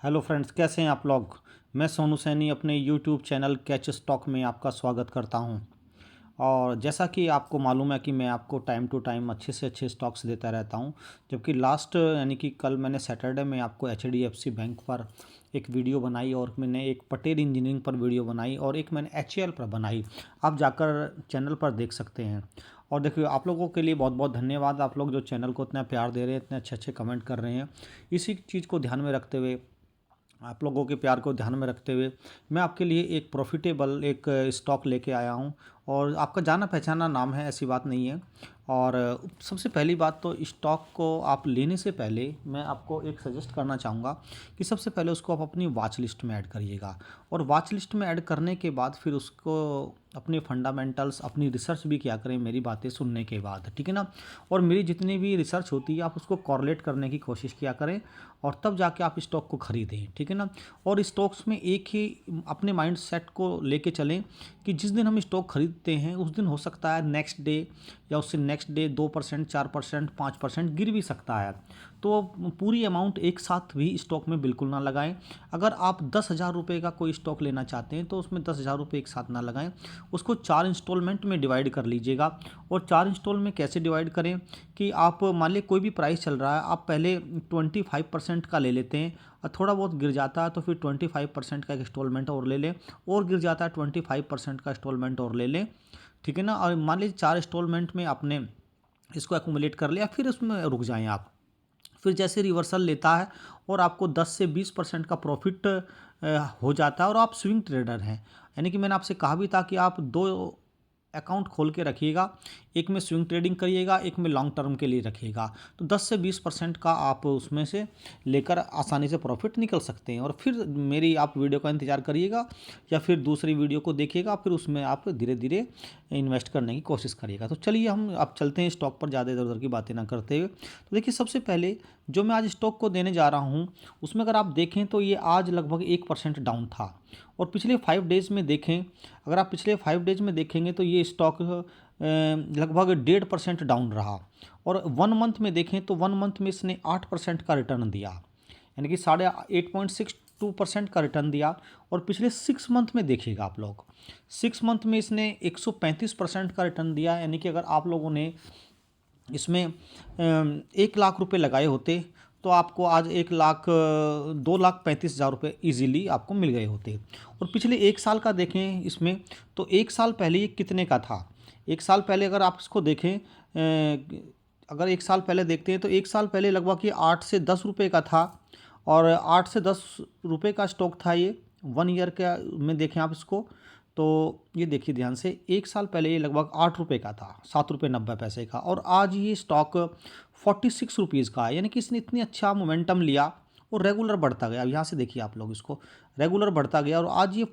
Hello friends, कैसे हैं आप लोग। मैं सोनू सैनी अपने यूट्यूब चैनल कैच स्टॉक में आपका स्वागत करता हूं। और जैसा कि आपको मालूम है कि मैं आपको टाइम टू टाइम अच्छे से अच्छे स्टॉक्स देता रहता हूं। जबकि लास्ट यानी कि कल मैंने सैटरडे में आपको एचडीएफसी बैंक पर एक वीडियो बनाई, और मैंने एक पटेल इंजीनियरिंग पर वीडियो बनाई, और एक मैंने एचएएल पर बनाई। आप जाकर चैनल पर देख सकते हैं। और देखिए, आप लोगों के लिए बहुत बहुत धन्यवाद। आप लोग जो चैनल को इतना प्यार दे रहे हैं, इतने अच्छे अच्छे कमेंट कर रहे हैं। इसी चीज़ को ध्यान में रखते हुए, आप लोगों के प्यार को ध्यान में रखते हुए, मैं आपके लिए एक प्रॉफिटेबल एक स्टॉक लेके आया हूं। और आपका जाना पहचाना नाम है, ऐसी बात नहीं है। और सबसे पहली बात तो, स्टॉक को आप लेने से पहले मैं आपको एक सजेस्ट करना चाहूँगा कि सबसे पहले उसको आप अपनी वॉच लिस्ट में ऐड करिएगा। और वॉच लिस्ट में ऐड करने के बाद फिर उसको अपने फंडामेंटल्स, अपनी रिसर्च भी किया करें मेरी बातें सुनने के बाद, ठीक है ना। और मेरी जितनी भी रिसर्च होती है, आप उसको कॉरलेट करने की कोशिश किया करें, और तब जाके आप स्टॉक को ख़रीदें, ठीक है ना। और स्टॉक्स में एक ही अपने माइंड सेट को लेके चलें कि जिस दिन हम स्टॉक खरीदते हैं उस दिन हो सकता है नेक्स्ट डे या उससे नेक्स्ट डे 2%, 4%, 5% गिर भी सकता है। तो पूरी अमाउंट एक साथ भी स्टॉक में बिल्कुल ना लगाएं। अगर आप 10,000 रुपये का कोई स्टॉक लेना चाहते हैं तो उसमें 10,000 रुपये एक साथ ना लगाएं। उसको 4 इंस्टॉलमेंट में डिवाइड कर लीजिएगा। और 4 इंस्टॉल में कैसे डिवाइड करें कि आप मान लीजिए कोई भी प्राइस चल रहा है, आप पहले 25% का ले लेते हैं, और थोड़ा बहुत गिर जाता है तो फिर 25% का एक इंस्टॉलमेंट और ले लें, और गिर जाता है 25% का इंस्टॉलमेंट और ले लें, ठीक है ना। और मान लीजिए 4 इंस्टॉलमेंट में आपने इसको एक्यूमुलेट कर लिया, फिर उसमें रुक जाएं आप। फिर जैसे रिवर्सल लेता है और आपको 10 से 20% का प्रॉफिट हो जाता है, और आप स्विंग ट्रेडर हैं, यानी कि मैंने आपसे कहा भी था कि आप 2 अकाउंट खोल के रखिएगा। एक में स्विंग ट्रेडिंग करिएगा, एक में लॉन्ग टर्म के लिए रखिएगा। तो 10 से 20% का आप उसमें से लेकर आसानी से प्रॉफिट निकल सकते हैं। और फिर मेरी आप वीडियो का इंतज़ार करिएगा, या फिर दूसरी वीडियो को देखिएगा, फिर उसमें आप धीरे धीरे इन्वेस्ट करने की कोशिश करिएगा। तो चलिए हम अब चलते हैं स्टॉक पर, ज़्यादा इधर उधर की बातें ना करते हुए। तो देखिए, सबसे पहले जो मैं आज स्टॉक को देने जा रहा हूँ, उसमें अगर आप देखें तो ये आज लगभग 1% डाउन था। और पिछले 5 डेज़ में देखें, अगर आप पिछले 5 डेज़ में देखेंगे तो ये स्टॉक लगभग 1.5% डाउन रहा। और 1 मंथ में देखें तो 1 मंथ में इसने 8% का रिटर्न दिया, यानी कि 8.62% का रिटर्न दिया। और पिछले 6 मंथ में देखिएगा आप लोग, 6 मंथ में इसने 135% का रिटर्न दिया। यानी कि अगर आप लोगों ने इसमें 1 लाख रुपए लगाए होते तो आपको आज 2,35,000 रुपये ईजीली आपको मिल गए होते। और पिछले 1 साल का देखें इसमें, तो 1 साल पहले ये कितने का था। 1 साल पहले अगर आप इसको देखें, अगर 1 साल पहले देखते हैं तो 1 साल पहले लगभग ये 8 से 10 रुपये का था। और 8 से 10 रुपये का स्टॉक था ये। 1 ईयर का में देखें आप इसको, तो ये देखिए ध्यान से, 1 साल पहले ये लगभग 8 रुपये का था, 7 रुपये 90 पैसे का। और आज ये स्टॉक 46 रुपीज़ का है। यानी कि इसने इतनी अच्छा मोमेंटम लिया और रेगुलर बढ़ता गया। अब यहाँ से देखिए आप लोग, इसको रेगुलर बढ़ता गया, और आज ये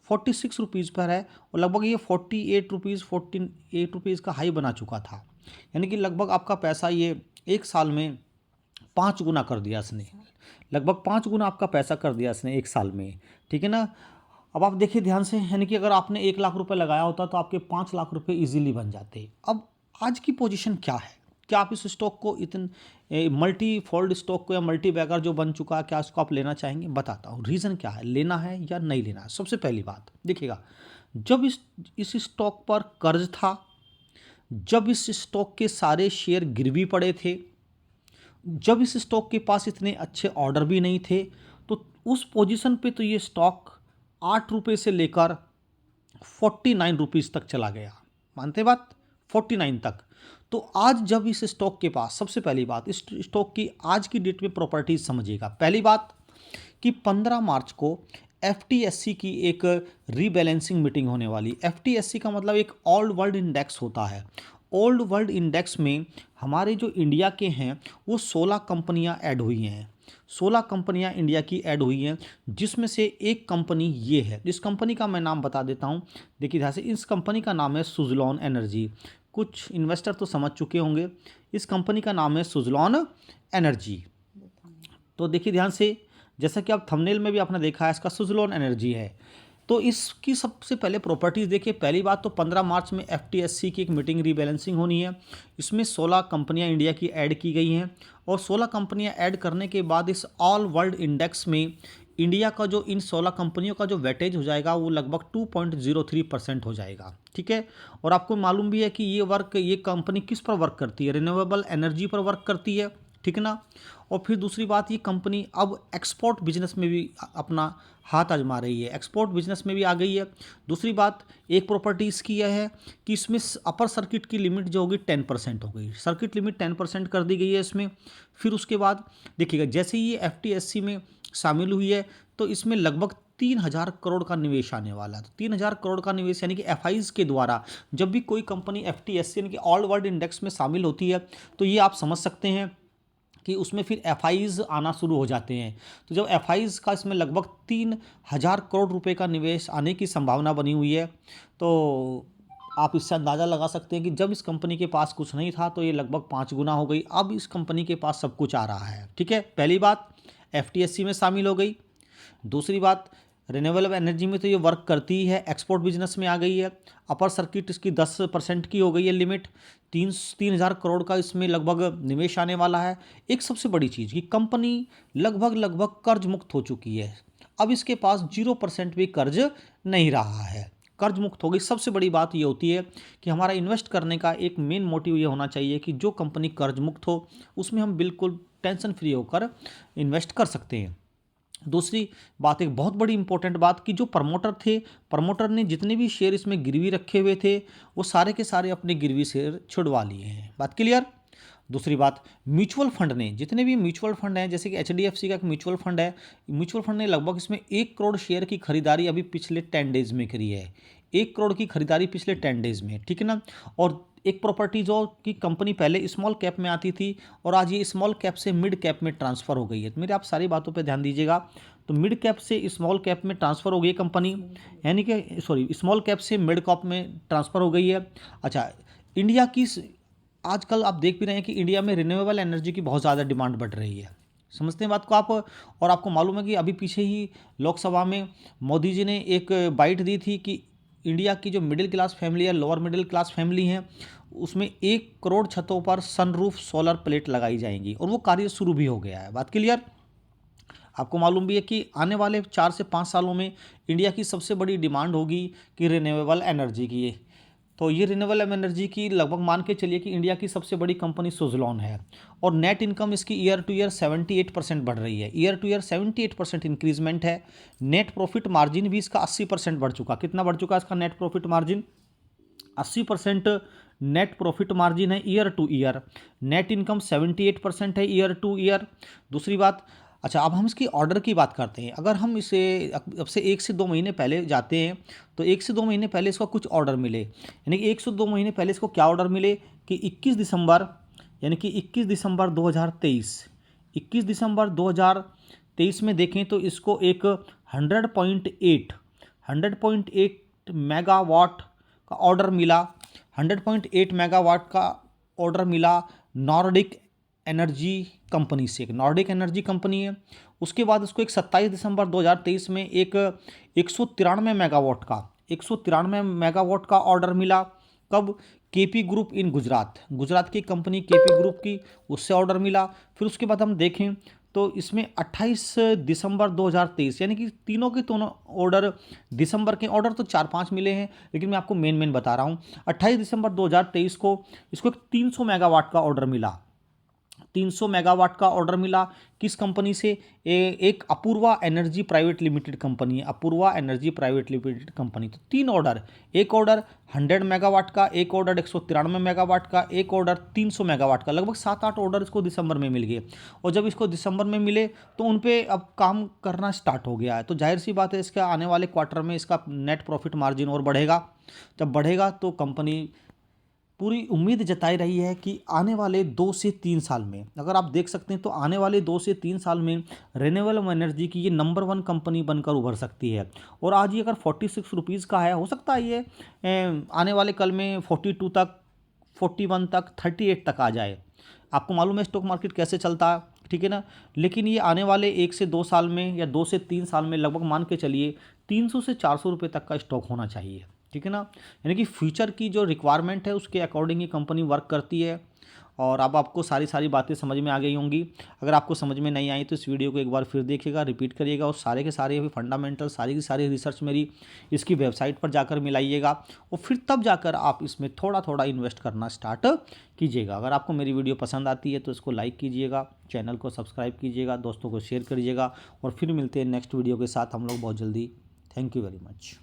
46 रुपीज़ पर है। और लगभग ये 48 रुपीज़ का हाई बना चुका था। यानी कि लगभग आपका पैसा ये 1 साल में 5 गुना कर दिया इसने। लगभग 5 गुना आपका पैसा कर दिया इसने 1 साल में, ठीक है ना। अब आप देखिए ध्यान से, यानी कि अगर आपने 1 लाख रुपए लगाया होता तो आपके 5 लाख रुपए इजीली बन जाते। अब आज की पोजीशन क्या है, क्या आप इस स्टॉक को मल्टी फोल्ड स्टॉक को, या मल्टी बैगर जो बन चुका है, क्या इसको आप लेना चाहेंगे। बताता हूँ रीज़न क्या है, लेना है या नहीं लेना है। सबसे पहली बात देखिएगा, जब इस स्टॉक पर कर्ज था, जब इस स्टॉक के सारे शेयर गिरवी पड़े थे, जब इस स्टॉक के पास इतने अच्छे ऑर्डर भी नहीं थे, तो उस पोजीशन पे तो ये स्टॉक 8 रुपये से लेकर 49 रुपीज़ तक चला गया। मानते बात, 49 तक। तो आज जब इस स्टॉक के पास, सबसे पहली बात, इस स्टॉक की आज की डेट में प्रॉपर्टीज समझिएगा। पहली बात कि 15 मार्च को एफटीएससी की एक रीबैलेंसिंग मीटिंग होने वाली। एफटीएससी का मतलब एक ओल्ड वर्ल्ड इंडेक्स होता है। ओल्ड वर्ल्ड इंडेक्स में हमारे जो इंडिया के हैं वो 16 कंपनियां ऐड हुई हैं। 16 कंपनियां इंडिया की ऐड हुई हैं, जिसमें से एक कंपनी ये है। इस कंपनी का मैं नाम बता देता हूँ, देखिए ध्यान से। इस कंपनी का नाम है सुज़लॉन एनर्जी। कुछ इन्वेस्टर तो समझ चुके होंगे, इस कंपनी का नाम है सुज़लॉन एनर्जी। तो देखिए ध्यान से, जैसा कि आप थंबनेल में भी आपने देखा है, इसका सुज़लॉन एनर्जी है। तो इसकी सबसे पहले प्रॉपर्टीज़ देखिए। पहली बात तो 15 मार्च में एफटीएससी की एक मीटिंग रीबैलेंसिंग होनी है। इसमें 16 कंपनियां इंडिया की ऐड की गई हैं और 16 कंपनियां ऐड करने के बाद इस ऑल वर्ल्ड इंडेक्स में इंडिया का जो इन 16 कंपनियों का जो वेटेज हो जाएगा वो लगभग 2.03% हो जाएगा। ठीक है। और आपको मालूम भी है कि ये कंपनी किस पर वर्क करती है, रिन्यूएबल एनर्जी पर वर्क करती है। ठीक ना। और फिर दूसरी बात, ये कंपनी अब एक्सपोर्ट बिजनेस में भी अपना हाथ आजमा रही है, एक्सपोर्ट बिजनेस में भी आ गई है। दूसरी बात, एक प्रॉपर्टी इसकी यह है कि इसमें अपर सर्किट की लिमिट जो होगी 10% हो गई, सर्किट लिमिट 10% कर दी गई है इसमें। फिर उसके बाद देखिएगा, जैसे ही ये एफटीएससी में शामिल हुई है तो इसमें लगभग 3,000 करोड़ का निवेश आने वाला है। तो 3,000 करोड़ का निवेश यानी कि एफआईज के द्वारा जब भी कोई कंपनी एफटीएससी यानी कि ऑल वर्ल्ड इंडेक्स में शामिल होती है तो ये आप समझ सकते हैं कि उसमें फिर एफआईज आना शुरू हो जाते हैं। तो जब एफआईज का इसमें लगभग 3,000 करोड़ रुपए का निवेश आने की संभावना बनी हुई है तो आप इससे अंदाज़ा लगा सकते हैं कि जब इस कंपनी के पास कुछ नहीं था तो ये लगभग 5 गुना हो गई। अब इस कंपनी के पास सब कुछ आ रहा है। ठीक है। पहली बात, एफटीएससी में शामिल हो गई। दूसरी बात, रिन्यूएबल एनर्जी में तो ये वर्क करती ही है, एक्सपोर्ट बिजनेस में आ गई है। अपर सर्किट इसकी 10% की हो गई है लिमिट। 3,000 करोड़ का इसमें लगभग निवेश आने वाला है। एक सबसे बड़ी चीज़ कि कंपनी लगभग कर्ज मुक्त हो चुकी है। अब इसके पास 0% भी कर्ज नहीं रहा है, कर्ज मुक्त हो गई। सबसे बड़ी बात ये होती है कि हमारा इन्वेस्ट करने का एक मेन मोटिव ये होना चाहिए कि जो कंपनी कर्ज मुक्त हो उसमें हम बिल्कुल टेंशन फ्री होकर इन्वेस्ट कर सकते हैं। दूसरी बात, एक बहुत बड़ी इंपॉर्टेंट बात कि जो प्रमोटर थे, प्रमोटर ने जितने भी शेयर इसमें गिरवी रखे हुए थे वो सारे के सारे अपने गिरवी शेयर छुड़वा लिए हैं। बात क्लियर। दूसरी बात, म्यूचुअल फंड ने, जितने भी म्यूचुअल फंड हैं, जैसे कि एचडीएफसी का एक म्यूचुअल फंड है, म्यूचुअल फंड ने लगभग इसमें 1 करोड़ शेयर की खरीदारी अभी पिछले 10 डेज में करी है। 1 करोड़ की खरीदारी पिछले 10 डेज में। ठीक है ना। और एक प्रॉपर्टी जो कि कंपनी पहले स्मॉल कैप में आती थी और आज ये स्मॉल कैप से मिड कैप में ट्रांसफ़र हो गई है। तो मेरे आप सारी बातों पे ध्यान दीजिएगा। तो मिड कैप से स्मॉल कैप में ट्रांसफ़र हो गई कंपनी, यानी कि सॉरी, स्मॉल कैप से मिड कैप में ट्रांसफ़र हो गई है। अच्छा, इंडिया की आजकल आप देख भी रहे हैं कि इंडिया में रिन्यूएबल एनर्जी की बहुत ज़्यादा डिमांड बढ़ रही है। समझते हैं बात को आप। और आपको मालूम है कि अभी पीछे ही लोकसभा में मोदी जी ने एक बाइट दी थी कि इंडिया की जो मिडिल क्लास फैमिली है, लोअर मिडिल क्लास फैमिली हैं, उसमें 1 करोड़ छतों पर सनरूफ सोलर प्लेट लगाई जाएंगी और वो कार्य शुरू भी हो गया है। बात क्लियर। आपको मालूम भी है कि आने वाले 4 से 5 सालों में इंडिया की सबसे बड़ी डिमांड होगी कि रिन्यूएबल एनर्जी की। तो ये रिन्यूएबल एनर्जी की लगभग मान के चलिए कि इंडिया की सबसे बड़ी कंपनी सुज़लॉन है और नेट इनकम इसकी ईयर टू ईयर 78% बढ़ रही है। ईयर टू ईयर 78% इंक्रीजमेंट है। नेट प्रॉफिट मार्जिन भी इसका 80% बढ़ चुका। कितना बढ़ चुका है इसका net profit margin? 80% net profit margin है year to year. Net income 78% है ईयर टू ईयर। दूसरी बात, अच्छा अब हम इसकी ऑर्डर की बात करते हैं। अगर हम इसे अब से 1 से 2 महीने पहले जाते हैं तो 1 से 2 महीने पहले इसको कुछ ऑर्डर मिले, यानी कि 1 से 2 महीने पहले इसको क्या ऑर्डर मिले कि 21 दिसंबर, यानी कि 21 दिसंबर 2023, 21 दिसंबर 2023 में देखें तो इसको एक 100.8 मेगावाट का ऑर्डर मिला। 100.8 मेगावाट का ऑर्डर मिला नॉर्डिक एनर्जी कंपनी से। एक नॉर्डिक एनर्जी कंपनी है। उसके बाद इसको एक 27 दिसंबर 2023 में एक 193 मेगावाट का ऑर्डर मिला। कब? KP group in Gujarat, Gujarat की कंपनी केपी ग्रुप की, उससे ऑर्डर मिला। फिर उसके बाद हम देखें तो इसमें 28 दिसंबर 2023, यानी कि तीनों के दोनों ऑर्डर, दिसंबर के ऑर्डर तो 4-5 मिले हैं लेकिन मैं आपको मेन बता रहा हूँ। 28 दिसंबर 2023 को इसको एक 300 मेगावाट का ऑर्डर मिला। 300 मेगावाट का ऑर्डर मिला किस कंपनी से? एक Apoorva energy private limited company है, Apoorva energy private limited company. तो 3 ऑर्डर, एक ऑर्डर 100 मेगावाट का, एक ऑर्डर 193 मेगावाट का, एक ऑर्डर 300 मेगावाट का। लगभग 7-8 ऑर्डर इसको दिसंबर में मिल गए और जब इसको दिसंबर में मिले तो उन पर अब काम करना स्टार्ट हो गया है। तो जाहिर सी बात है इसका आने वाले क्वार्टर में इसका नेट प्रॉफिट मार्जिन और बढ़ेगा। जब बढ़ेगा तो कंपनी पूरी उम्मीद जताई रही है कि आने वाले 2 से 3 साल में, अगर आप देख सकते हैं तो आने वाले 2 से 3 साल में रिन्यूएबल एनर्जी की ये नंबर 1 कंपनी बनकर उभर सकती है। और आज ये अगर 46 रुपीज़ का है, हो सकता है ये आने वाले कल में 42 तक, 41 तक, 38 तक आ जाए। आपको मालूम है स्टॉक मार्केट कैसे चलता है, ठीक है ना। लेकिन ये आने वाले 1 से 2 साल में या 2 से 3 साल में लगभग मान के चलिए 300 से 400 रुपये तक का स्टॉक होना चाहिए, ठीक है ना। यानी कि फ्यूचर की जो रिक्वायरमेंट है उसके अकॉर्डिंग ही कंपनी वर्क करती है। और अब आपको सारी बातें समझ में आ गई होंगी। अगर आपको समझ में नहीं आई तो इस वीडियो को एक बार फिर देखिएगा, रिपीट करिएगा और सारे के सारे अभी फंडामेंटल सारी की सारी रिसर्च मेरी इसकी वेबसाइट पर जाकर मिलाइएगा और फिर तब जाकर आप इसमें थोड़ा थोड़ा इन्वेस्ट करना स्टार्ट कीजिएगा। अगर आपको मेरी वीडियो पसंद आती है तो इसको लाइक कीजिएगा, चैनल को सब्सक्राइब कीजिएगा, दोस्तों को शेयर करिएगा और फिर मिलते हैं नेक्स्ट वीडियो के साथ हम लोग बहुत जल्दी। Thank you very much.